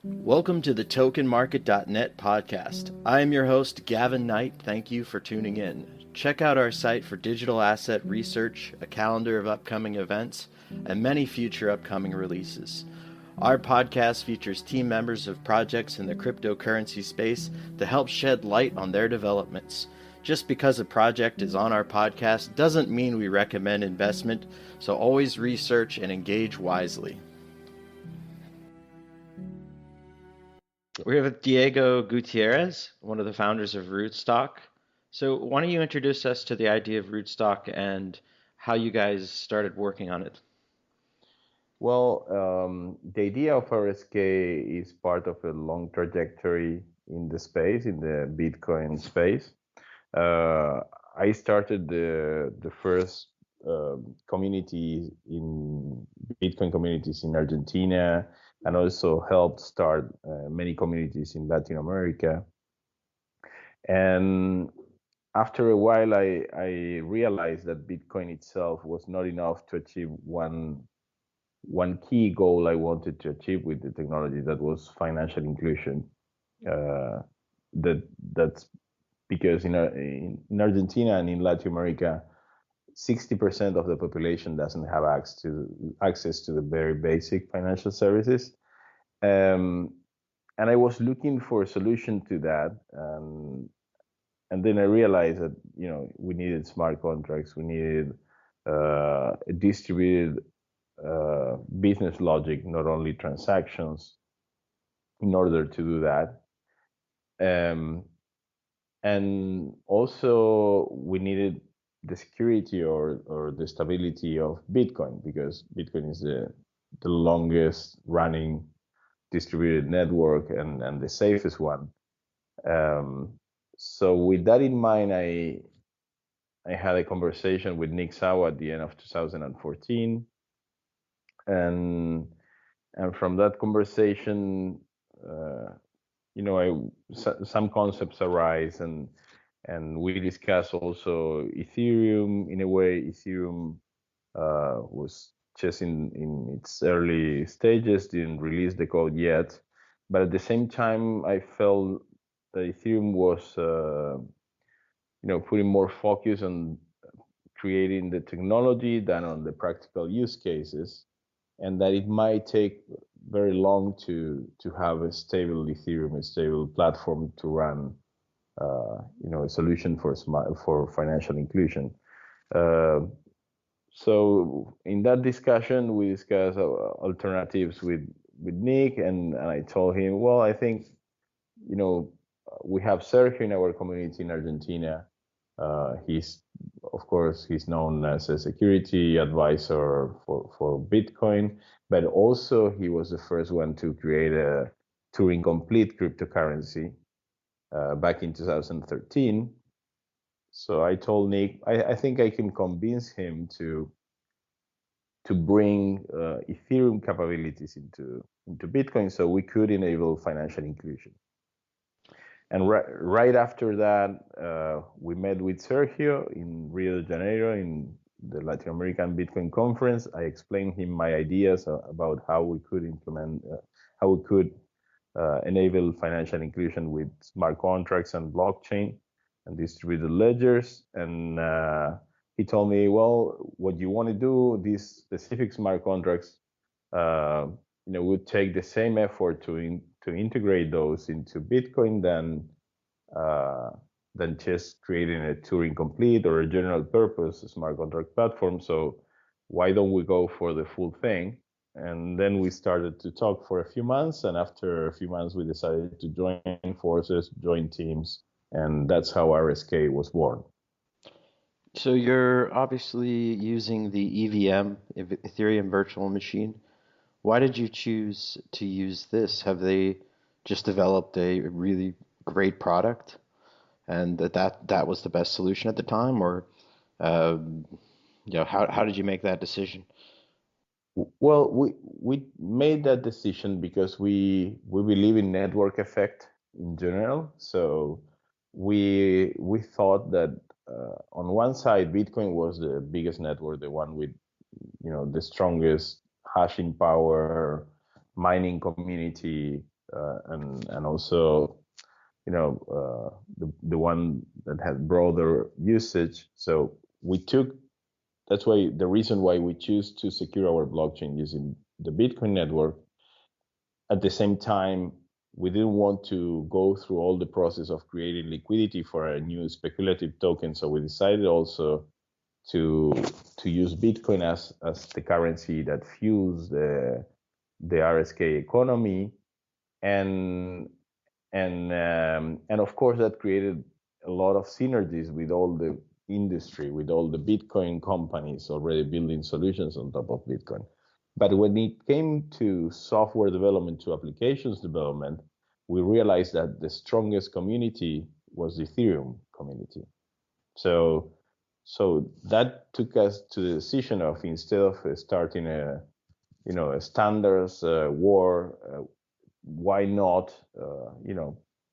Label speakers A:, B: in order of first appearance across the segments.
A: Welcome to the TokenMarket.net podcast. I am your host, Gavin Knight. Thank you for tuning in. Check out our site for digital asset research, a calendar of upcoming events, and many future upcoming releases. Our podcast features team members of projects in the cryptocurrency space to help shed light on their developments. Just because a project is on our podcast doesn't mean we recommend investment, so always research and engage wisely. We have Diego Guiterrez, one of the founders of Rootstock. So why don't you introduce us to the idea of Rootstock and how you guys started working on it?
B: Well, the idea of RSK is part of a long trajectory in the space, in the Bitcoin space. I started the first community in Bitcoin communities in Argentina, and also helped start many communities in Latin America. And after a while, I realized that Bitcoin itself was not enough to achieve one key goal I wanted to achieve with the technology, that was financial inclusion. That's because in Argentina and in Latin America, 60% of the population doesn't have access to the very basic financial services. And I was looking for a solution to that. And then I realized that we needed smart contracts, we needed a distributed business logic, not only transactions, in order to do that. And also we needed the security or the stability of Bitcoin, because Bitcoin is the longest running distributed network and the safest one. So with that in mind, I had a conversation with Nick Sawa at the end of 2014. And from that conversation, some concepts arise, and we discuss also Ethereum. In a way, Ethereum was just in its early stages, didn't release the code yet, but at the same time, I felt that Ethereum was putting more focus on creating the technology than on the practical use cases, and that it might take very long to have a stable Ethereum, a stable platform to run, a solution for financial inclusion. So in that discussion, we discussed alternatives with Nick, and I told him, well, I think, we have Sergio in our community in Argentina. He's known as a security advisor for Bitcoin, but also he was the first one to create a Turing complete cryptocurrency back in 2013. So I told Nick, I think I can convince him to bring Ethereum capabilities into Bitcoin, so we could enable financial inclusion. And right after that, we met with Sergio in Rio de Janeiro in the Latin American Bitcoin conference. I explained him my ideas about how we could enable financial inclusion with smart contracts and blockchain and distributed ledgers. And he told me, well, what you want to do, these specific smart contracts, would take the same effort to integrate those into Bitcoin than just creating a Turing complete or a general purpose smart contract platform. So why don't we go for the full thing? And then we started to talk for a few months, and after a few months, we decided to join forces, join teams, and that's how RSK was born.
A: So you're obviously using the EVM, Ethereum Virtual Machine. Why did you choose to use this? Have they just developed a really great product, and that was the best solution at the time, or how did you make that decision?
B: Well, we made that decision because we believe in network effect in general. So we thought that on one side, Bitcoin was the biggest network, the one with the strongest hashing power, mining community, and also the one that had broader usage. So that's why the reason why we choose to secure our blockchain using the Bitcoin network. At the same time, we didn't want to go through all the process of creating liquidity for a new speculative token. So we decided also to use Bitcoin as the currency that fuels the RSK economy, and of course that created a lot of synergies with all the industry, with all the Bitcoin companies already building solutions on top of Bitcoin. But when it came to software development, to applications development, we realized that the strongest community was the Ethereum community. So that took us to the decision of, instead of starting a standards war, why not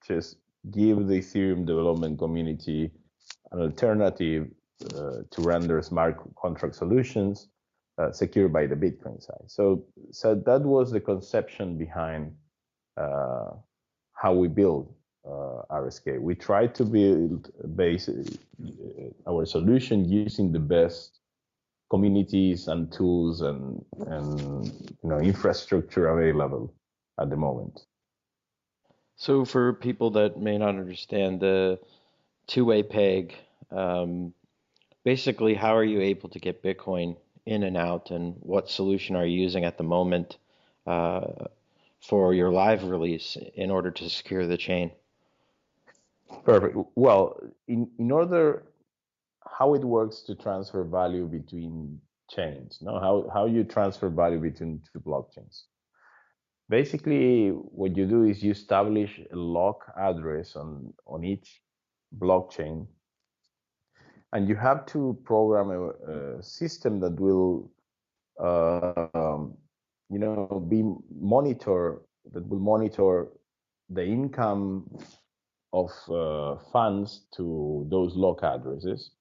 B: just give the Ethereum development community an alternative to render smart contract solutions secured by the Bitcoin side. So that was the conception behind how we build RSK. We try to build our solution using the best communities and tools and infrastructure available at the moment.
A: So for people that may not understand the two-way peg, basically how are you able to get Bitcoin in and out, and what solution are you using at the moment for your live release in order to secure the chain?
B: Perfect. Well, in order, how it works to transfer value between chains, how you transfer value between two blockchains. Basically, what you do is you establish a lock address on each blockchain, and you have to program a system that will monitor the income of funds to those lock addresses.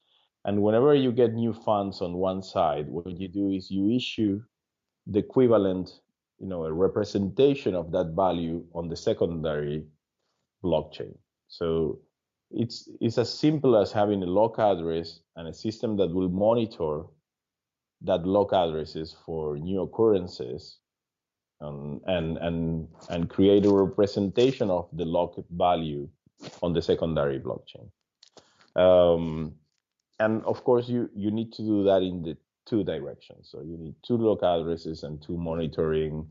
B: And whenever you get new funds on one side, what you do is you issue the equivalent, a representation of that value on the secondary blockchain. So it's as simple as having a lock address and a system that will monitor that lock addresses for new occurrences, and create a representation of the locked value on the secondary blockchain. And of course, you need to do that in the two directions. So you need two lock addresses and two monitoring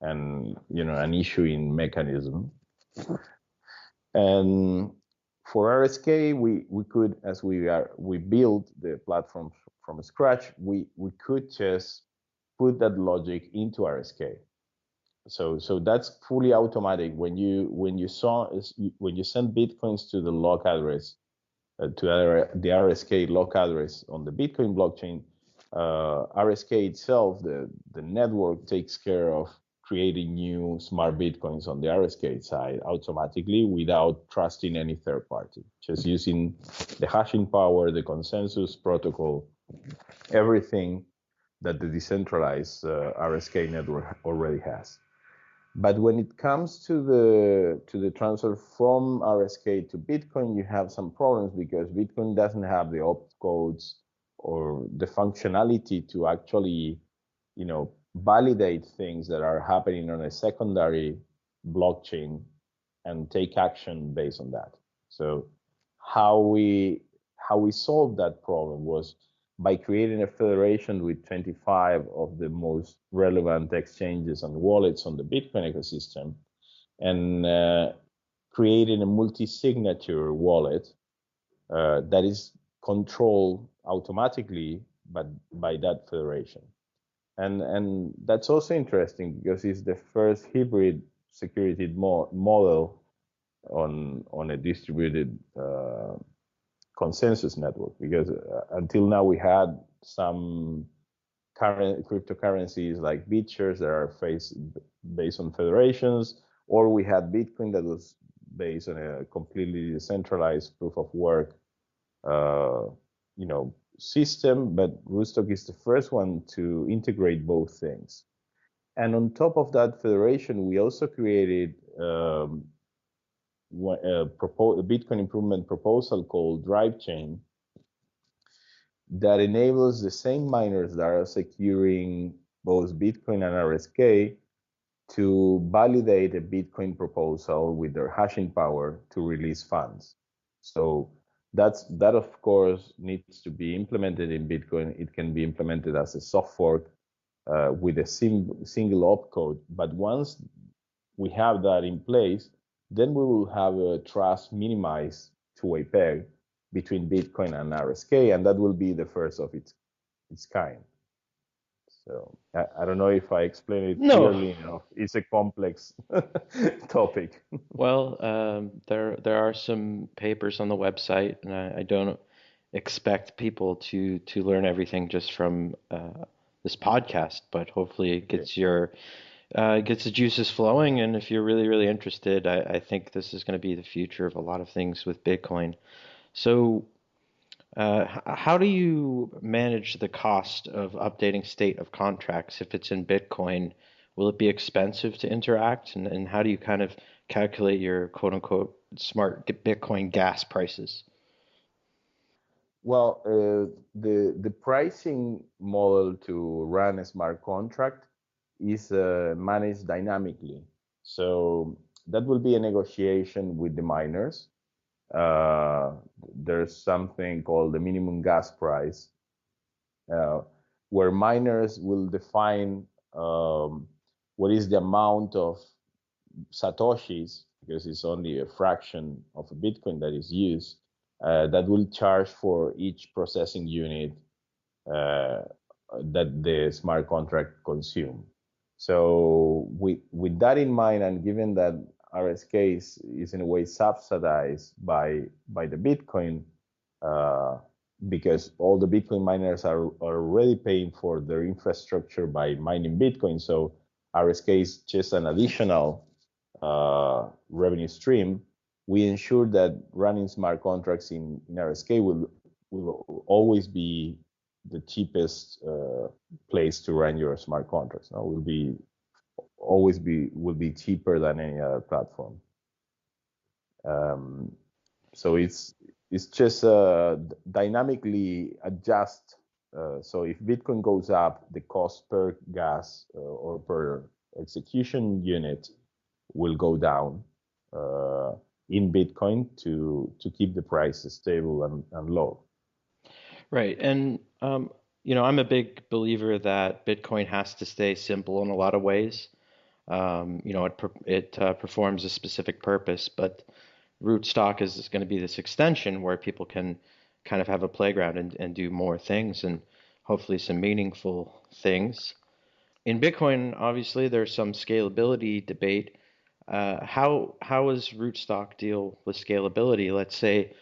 B: and an issuing mechanism. And for RSK, we could, as we built the platform from scratch, we could just put that logic into RSK. So that's fully automatic. When you send Bitcoins to the lock address, to the RSK lock address on the Bitcoin blockchain, RSK itself, the network, takes care of creating new smart Bitcoins on the RSK side automatically without trusting any third party, just using the hashing power, the consensus protocol, everything that the decentralized RSK network already has. But when it comes to the transfer from RSK to Bitcoin, you have some problems because Bitcoin doesn't have the opcodes or the functionality to actually, validate things that are happening on a secondary blockchain and take action based on that. So how we solved that problem was by creating a federation with 25 of the most relevant exchanges and wallets on the Bitcoin ecosystem, and creating a multi-signature wallet that is controlled automatically by that federation. And that's also interesting because it's the first hybrid security model on a distributed consensus network, because until now we had some current cryptocurrencies like BitShares that are based on federations, or we had Bitcoin that was based on a completely decentralized proof of work system. But Rootstock is the first one to integrate both things. And on top of that federation, we also created a Bitcoin improvement proposal called Drive Chain that enables the same miners that are securing both Bitcoin and RSK to validate a Bitcoin proposal with their hashing power to release funds. So that of course needs to be implemented in Bitcoin. It can be implemented as a soft fork with a single opcode. But once we have that in place, then we will have a trust minimized two-way peg between Bitcoin and RSK, and that will be the first of its kind. So I don't know if I explained it clearly enough. It's a complex topic.
A: Well, there are some papers on the website, and I don't expect people to learn everything just from this podcast, but hopefully it gets gets the juices flowing. And if you're really interested, I think this is going to be the future of a lot of things with Bitcoin. So, how do you manage the cost of updating state of contracts if it's in Bitcoin? Will it be expensive to interact? And how do you kind of calculate your quote unquote smart Bitcoin gas prices?
B: Well, the pricing model to run a smart contract is managed dynamically. So that will be a negotiation with the miners. Uh, there's something called the minimum gas price, uh, where miners will define what is the amount of satoshis, because it's only a fraction of a Bitcoin that is used, that will charge for each processing unit uh, that the smart contract consume. So with that in mind, and given that RSK is in a way subsidized by the Bitcoin, uh, because all the Bitcoin miners are already paying for their infrastructure by mining Bitcoin. So RSK is just an additional revenue stream. We ensure that running smart contracts in RSK will always be the cheapest place to run your smart contracts. No, will be cheaper than any other platform. Um, so it's just dynamically adjust. So if Bitcoin goes up, the cost per gas or per execution unit will go down in Bitcoin to keep the price stable and low.
A: Right. And, I'm a big believer that Bitcoin has to stay simple in a lot of ways. It performs a specific purpose, but Rootstock is going to be this extension where people can kind of have a playground and do more things and hopefully some meaningful things. In Bitcoin, obviously, there's some scalability debate. How does Rootstock deal with scalability? Let's say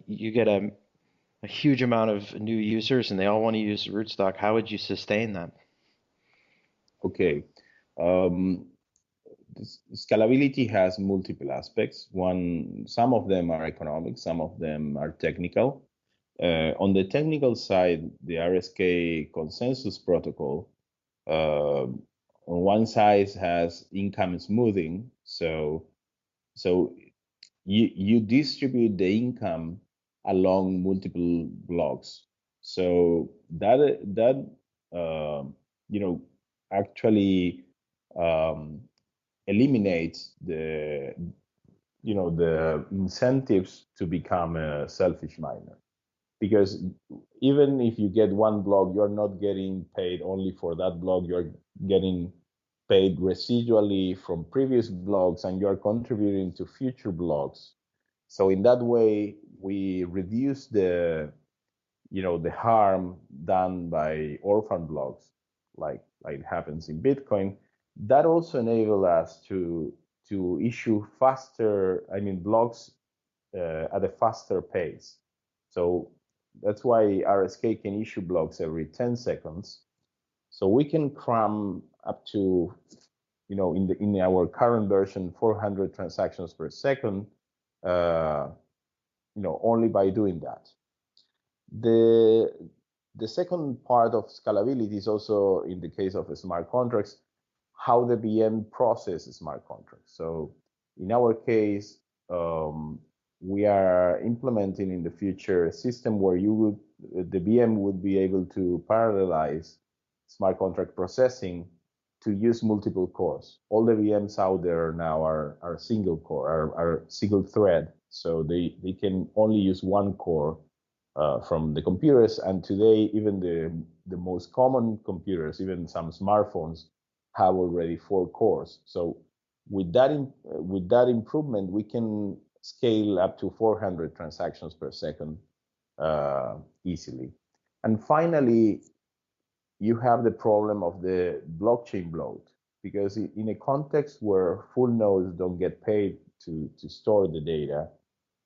A: you get a huge amount of new users and they all want to use Rootstock. How would you sustain that?
B: Okay. Um, Scalability has multiple aspects. Some of them are economic, some of them are technical. On the technical side, the RSK consensus protocol on one side has income smoothing, so you distribute the income along multiple blocks. So that uh, you know actually um, eliminates the incentives to become a selfish miner, because even if you get one block, you're not getting paid only for that block. You're getting paid residually from previous blocks, and you're contributing to future blocks. So in that way, we reduce the harm done by orphan blocks, like happens in Bitcoin. That also enables us to issue faster, I mean, blocks at a faster pace. So that's why RSK can issue blocks every 10 seconds. So we can cram up to, in our current version, 400 transactions per second, uh, only by doing that. The second part of scalability is also in the case of smart contracts, how the VM processes smart contracts. So in our case, we are implementing in the future a system where the VM would be able to parallelize smart contract processing to use multiple cores. All the VMs out there now are single core, are single thread. So they can only use one core from the computers. And today, even the most common computers, even some smartphones, have already 4 cores. So with that improvement, we can scale up to 400 transactions per second easily. And finally, you have the problem of the blockchain bloat, because in a context where full nodes don't get paid to store the data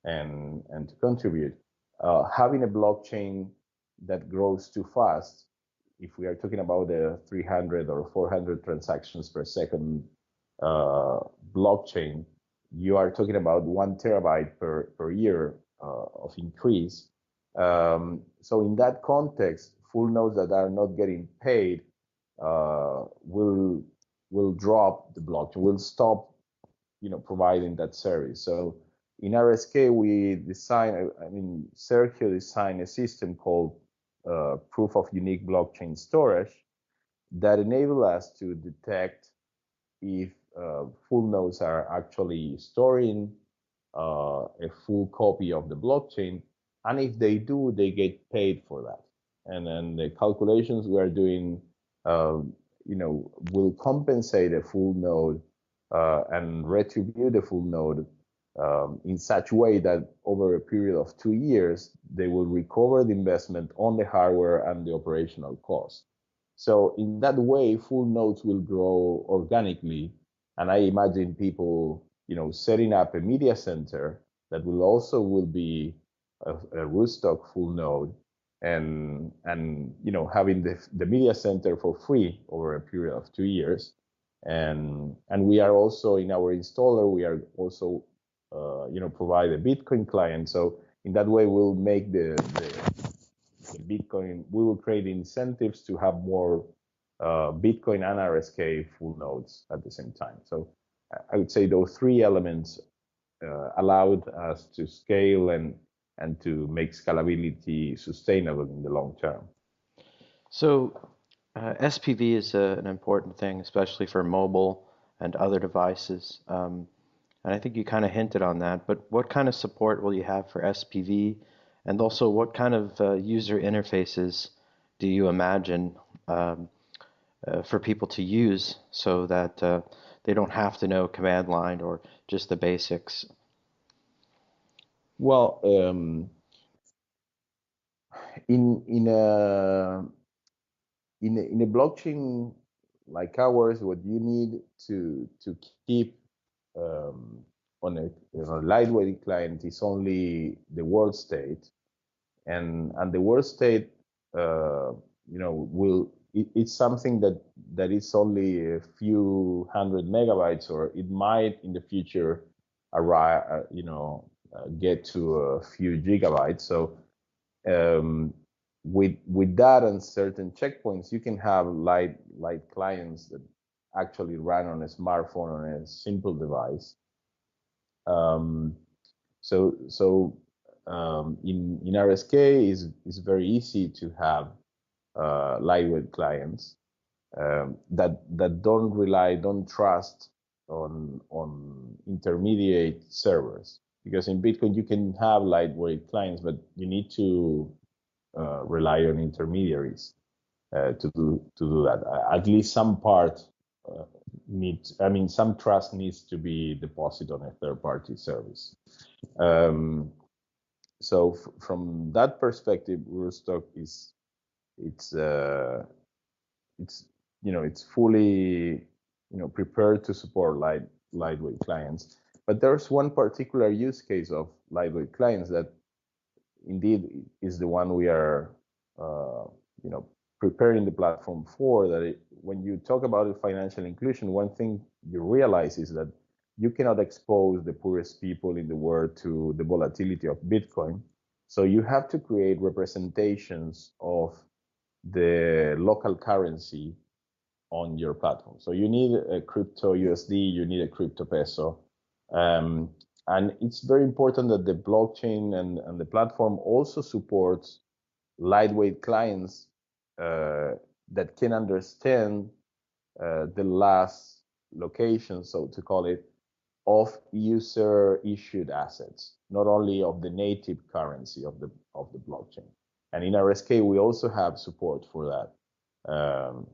B: and to contribute, having a blockchain that grows too fast, if we are talking about a 300 or 400 transactions per second blockchain, you are talking about 1 terabyte per year of increase. So in that context, full nodes that are not getting paid will drop the blockchain, will stop, providing that service. So in RSK, Sergio designed a system called proof of unique blockchain storage that enable us to detect if full nodes are actually storing a full copy of the blockchain, and if they do, they get paid for that. And then the calculations we are doing, will compensate a full node and retribute the full node in such a way that over a period of 2 years, they will recover the investment on the hardware and the operational cost. So in that way, full nodes will grow organically. And I imagine people, setting up a media center that will be a Rootstock full node, and having the media center for free over a period of 2 years. And we are also, in our installer, we are also provide a Bitcoin client. So in that way, we'll make the Bitcoin, we will create incentives to have more Bitcoin and RSK full nodes at the same time. So I would say those 3 elements allowed us to scale and to make scalability sustainable in the long term.
A: So SPV is an important thing, especially for mobile and other devices. And I think you kind of hinted on that, but what kind of support will you have for SPV? And also, what kind of user interfaces do you imagine for people to use so that they don't have to know command line or just the basics?
B: Well, in a blockchain like ours, what you need to keep on a lightweight client is only the world state, and the world state, it's something that is only a few hundred megabytes, or it might in the future arrive, get to a few gigabytes. So with that and certain checkpoints, you can have light clients that actually run on a smartphone, on a simple device. In RSK is very easy to have lightweight clients that don't trust on intermediate servers, because in Bitcoin you can have lightweight clients, but you need to rely on intermediaries to do that. At least some part some trust needs to be deposited on a third-party service. So from that perspective, Rootstock it's fully prepared to support lightweight clients. But there's one particular use case of lightweight clients that indeed is the one we are preparing the platform for. When you talk about financial inclusion, one thing you realize is that you cannot expose the poorest people in the world to the volatility of Bitcoin. So you have to create representations of the local currency on your platform. So you need a crypto USD, you need a crypto peso. And it's very important that the blockchain and the platform also supports lightweight clients that can understand the last location, so to call it, of user issued assets, not only of the native currency of the blockchain. And in RSK, we also have support for that.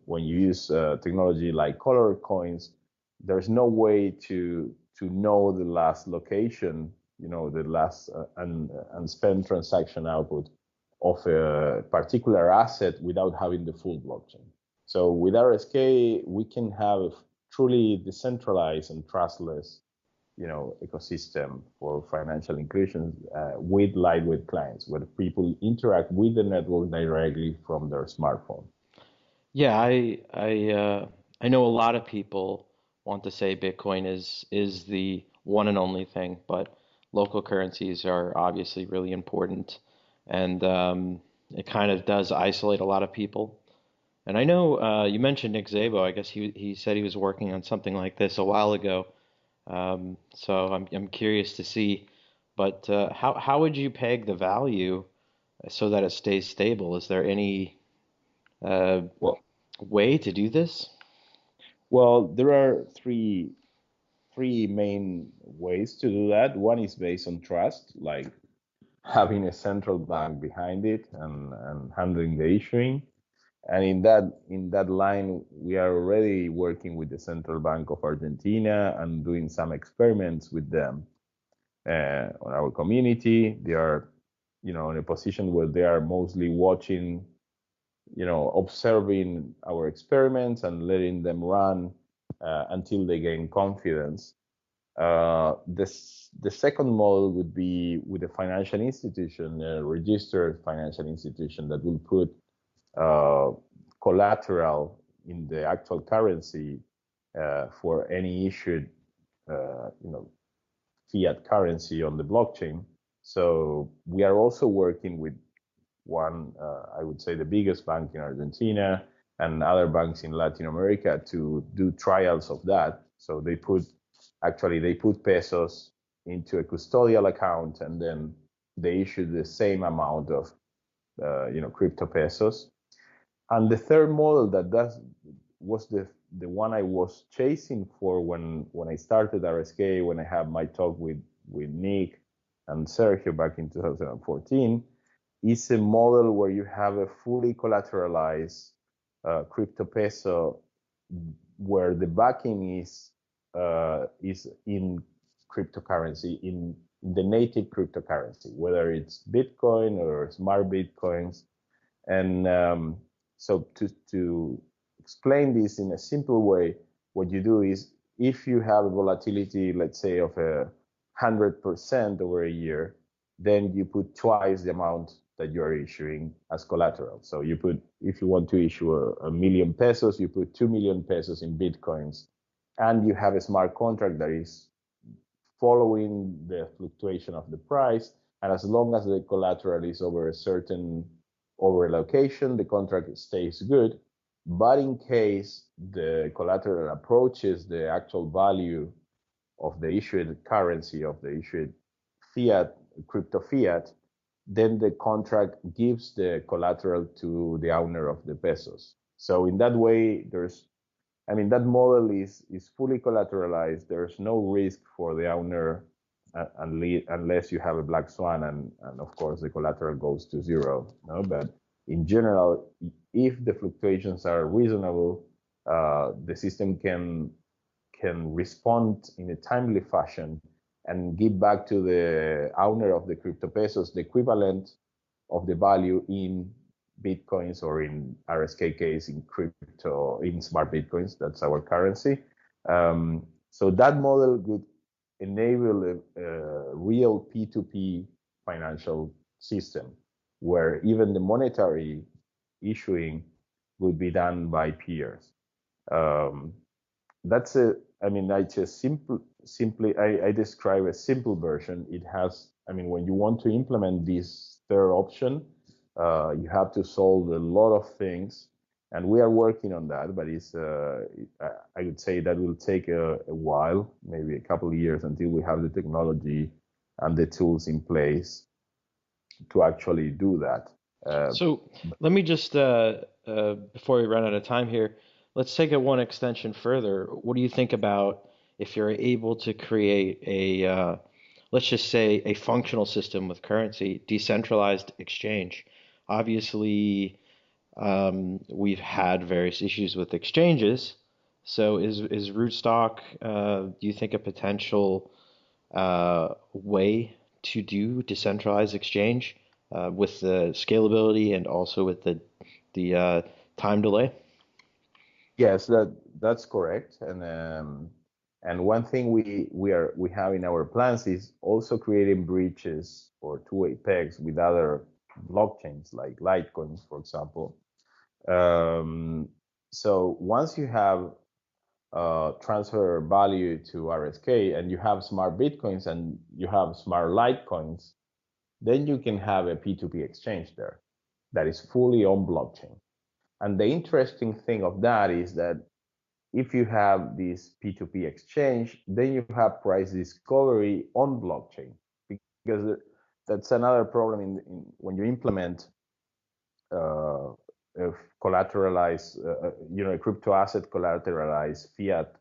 B: When you use technology like color coins, there's no way to know the last location, the last unspent transaction output of a particular asset without having the full blockchain. So with RSK, we can have a truly decentralized and trustless, ecosystem for financial inclusion with lightweight clients, where people interact with the network directly from their smartphone.
A: Yeah, I know a lot of people want to say Bitcoin is the one and only thing, but local currencies are obviously really important, and it kind of does isolate a lot of people. And I know you mentioned Nick Szabo. I guess he said he was working on something like this a while ago. So I'm curious to see, but how would you peg the value so that it stays stable? Is there any uh,
B: Well,
A: way to do this?
B: well, there are three main ways to do that. One is based on trust, like having a central bank behind it and handling the issuing. And in that line, we are already working with the Central Bank of Argentina and doing some experiments with them on our community. They are, in a position where they are mostly watching, observing our experiments and letting them run until they gain confidence. The second model would be with a financial institution, a registered financial institution that will put uh, collateral in the actual currency for any issued, fiat currency on the blockchain. So we are also working with one, I would say, the biggest bank in Argentina and other banks in Latin America to do trials of that. So they put pesos into a custodial account, and then they issue the same amount of crypto pesos. And the third model that was the one I was chasing for when I started RSK, when I had my talk with Nick and Sergio back in 2014, is a model where you have a fully collateralized crypto peso, where the backing is in cryptocurrency, in the native cryptocurrency, whether it's Bitcoin or smart Bitcoins. And so to explain this in a simple way, what you do is, if you have a volatility, let's say of 100% over a year, then you put twice the amount that you are issuing as collateral. So if you want to issue a million pesos, you put 2 million pesos in Bitcoins, and you have a smart contract that is following the fluctuation of the price. And as long as the collateral is over a certain over location, the contract stays good. But in case the collateral approaches the actual value of the issued currency, of the issued fiat, crypto fiat, then the contract gives the collateral to the owner of the pesos. So in that way, that model is fully collateralized. There's no risk for the owner unless you have a black swan, and of course the collateral goes to zero. No, but in general, if the fluctuations are reasonable, the system can respond in a timely fashion and give back to the owner of the crypto pesos the equivalent of the value in Bitcoins, or in RSK case in crypto, in smart Bitcoins. That's our currency. So that model would enable a real P2P financial system, where even the monetary issuing would be done by peers. Um, that's a, I just I describe a simple version. It has, when you want to implement this third option, you have to solve a lot of things. And we are working on that, but I would say that will take a while, maybe a couple of years until we have the technology and the tools in place to actually do that.
A: So let me just, before we run out of time here, let's take it one extension further. What do you think about if you're able to create let's just say, a functional system with currency, decentralized exchange? Obviously, we've had various issues with exchanges. So is Rootstock, do you think, a potential way to do decentralized exchange with the scalability and also with the time delay?
B: Yes, that's correct. And one thing we have in our plans is also creating bridges or two-way pegs with other blockchains like Litecoin, for example. Um, so once you have transfer value to RSK and you have smart Bitcoins and you have smart Litecoins, then you can have a P2P exchange there that is fully on blockchain. And the interesting thing of that is that if you have this P2P exchange, then you have price discovery on blockchain, because that's another problem when you implement uh, collateralized, a crypto asset collateralized fiat,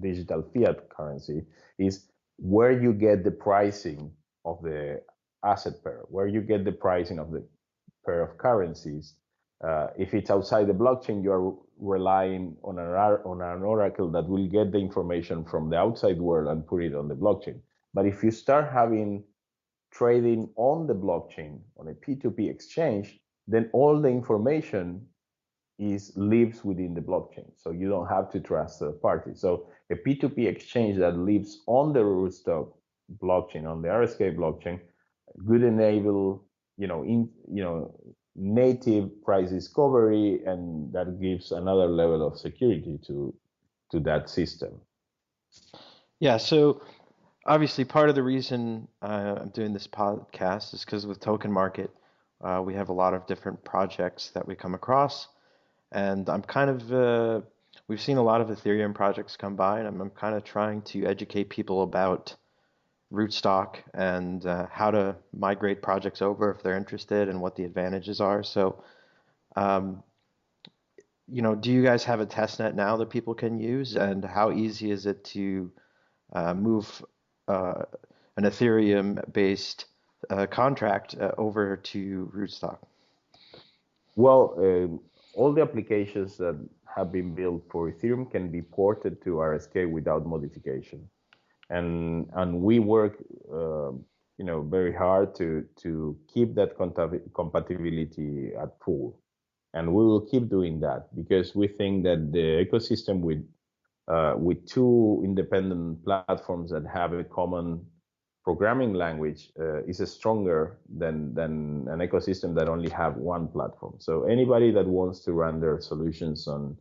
B: digital fiat currency, is where you get the pricing of the asset pair, where you get the pricing of the pair of currencies. If it's outside the blockchain, you are relying on an oracle that will get the information from the outside world and put it on the blockchain. But if you start having trading on the blockchain on a P2P exchange, then all the information lives within the blockchain. So you don't have to trust third parties. So a P2P exchange that lives on the Rootstock blockchain, on the RSK blockchain, could enable, native price discovery, and that gives another level of security to that system.
A: Yeah, so obviously part of the reason I'm doing this podcast is because with Token Market, we have a lot of different projects that we come across, and we've seen a lot of Ethereum projects come by, and I'm kind of trying to educate people about Rootstock and how to migrate projects over if they're interested and what the advantages are. So, um, do you guys have a test net now that people can use, and how easy is it to move uh, an Ethereum-based contract over to Rootstock?
B: Well, all the applications that have been built for Ethereum can be ported to RSK without modification, and we work, very hard to keep that compatibility at full, and we will keep doing that because we think that the ecosystem with two independent platforms that have a common programming language is stronger than an ecosystem that only have one platform. So anybody that wants to run their solutions on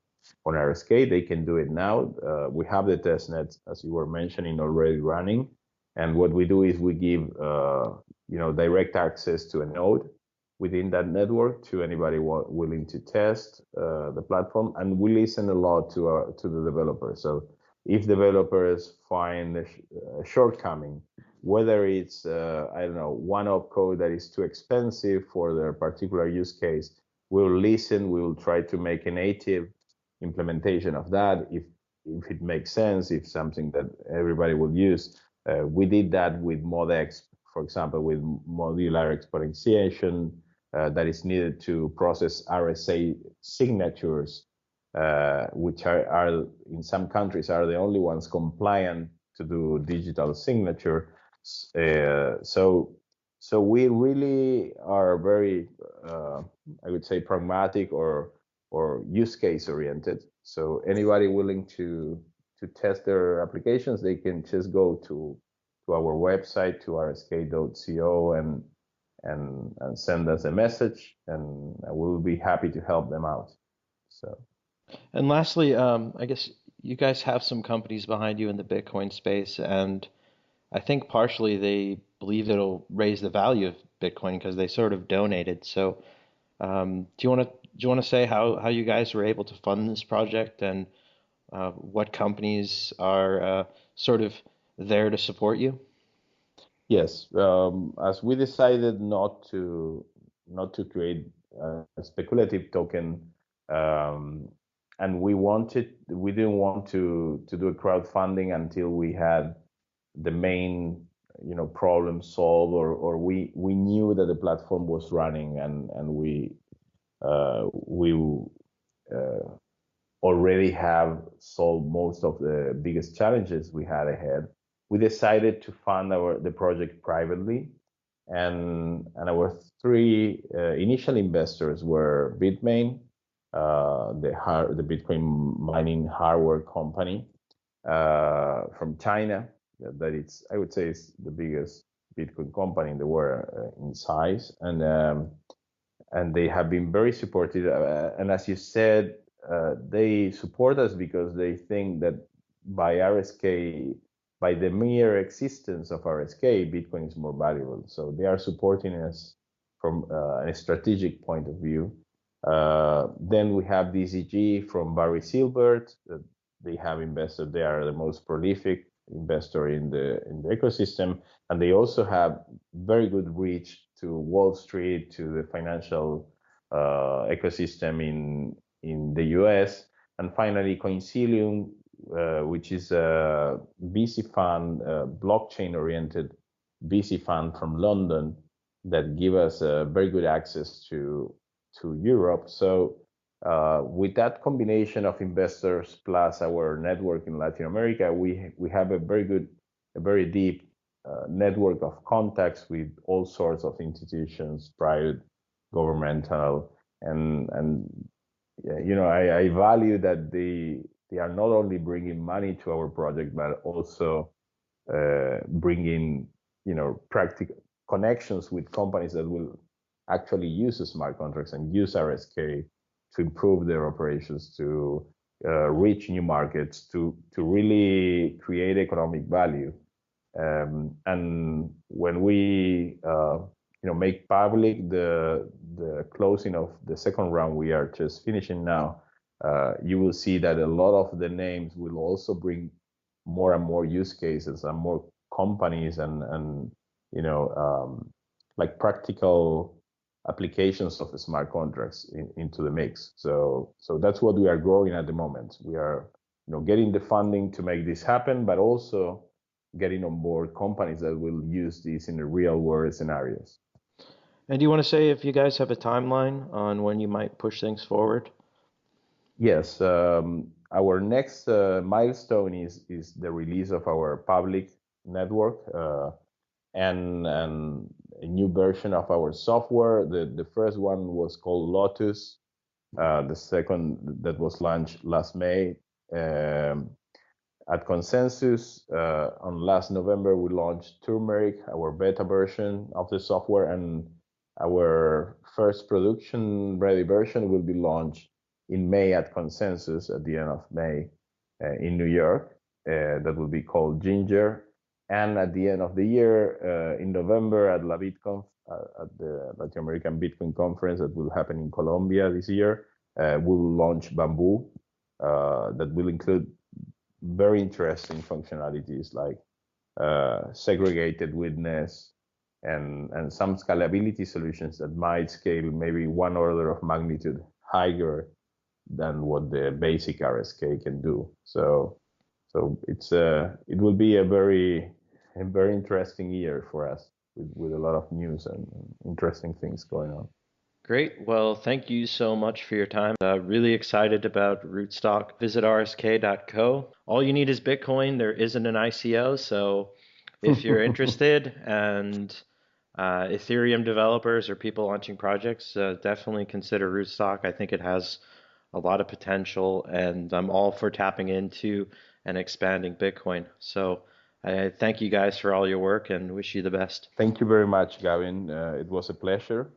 B: RSK, they can do it now. We have the testnet, as you were mentioning, already running, and what we do is we give direct access to a node within that network to anybody willing to test the platform, and we listen a lot to the developers. So if developers find a shortcoming, whether it's I don't know, one-off code that is too expensive for their particular use case, we'll listen. We will try to make a native implementation of that if it makes sense, if something that everybody will use. We did that with ModX, for example, with modular exponentiation that is needed to process RSA signatures, which are in some countries are the only ones compliant to do digital signature. So we really are very, I would say, pragmatic or use case oriented. So anybody willing to test their applications, they can just go to our website, to rsk.co, and send us a message, and we'll be happy to help them out. So.
A: And lastly, I guess you guys have some companies behind you in the Bitcoin space, and I think partially they believe it'll raise the value of Bitcoin because they sort of donated. So, do you want to you want to say how you guys were able to fund this project and what companies are sort of there to support you?
B: Yes, as we decided not to create a speculative token, um, and we didn't want to do a crowdfunding until we had the main problem solved, or we knew that the platform was running, and we uh, already have solved most of the biggest challenges we had ahead. We decided to fund the project privately, and our three initial investors were Bitmain, the Bitcoin mining hardware company from China. That it's, I would say, is the biggest Bitcoin company in the world in size, and they have been very supportive. And as you said, they support us because they think that by RSK, by the mere existence of RSK, Bitcoin is more valuable. So they are supporting us from a strategic point of view. Then we have DCG from Barry Silbert. They have invested. They are the most prolific investor in the ecosystem, and they also have very good reach to Wall Street, to the financial ecosystem in the US. And finally, Coincilium, which is a VC fund, blockchain-oriented VC fund from London that give us very good access to Europe. So with that combination of investors plus our network in Latin America, we have a very deep network of contacts with all sorts of institutions, private, governmental, and I value that they are not only bringing money to our project, but also bringing practical connections with companies that will actually use smart contracts and use RSK to improve their operations, to reach new markets, to really create economic value. And when we make public the closing of the second round we are just finishing now, you will see that a lot of the names will also bring more and more use cases and more companies and like practical applications of the smart contracts into the mix. So that's what we are growing at the moment. We are getting the funding to make this happen, but also getting on board companies that will use these in the real world scenarios.
A: And do you want to say if you guys have a timeline on when you might push things forward?
B: Yes, our next milestone is the release of our public network and a new version of our software. The first one was called Lotus. The second that was launched last May. At Consensus on last November, we launched Turmeric, our beta version of the software, and our first production ready version will be launched in May at Consensus at the end of May in New York. That will be called Ginger. And at the end of the year, in November at La BitConf, at the Latin American Bitcoin Conference that will happen in Colombia this year, we'll launch Bamboo that will include very interesting functionalities like segregated witness and some scalability solutions that might scale maybe one order of magnitude higher than what the basic RSK can do. So it will be a very interesting year for us with a lot of news and interesting things going on.
A: Great. Well, thank you so much for your time. Really excited about Rootstock. Visit rsk.co. All you need is Bitcoin. There isn't an ICO. So if you're interested and Ethereum developers or people launching projects, definitely consider Rootstock. I think it has a lot of potential, and I'm all for tapping into and expanding Bitcoin. So I thank you guys for all your work and wish you the best.
B: Thank you very much, Gavin. It was a pleasure.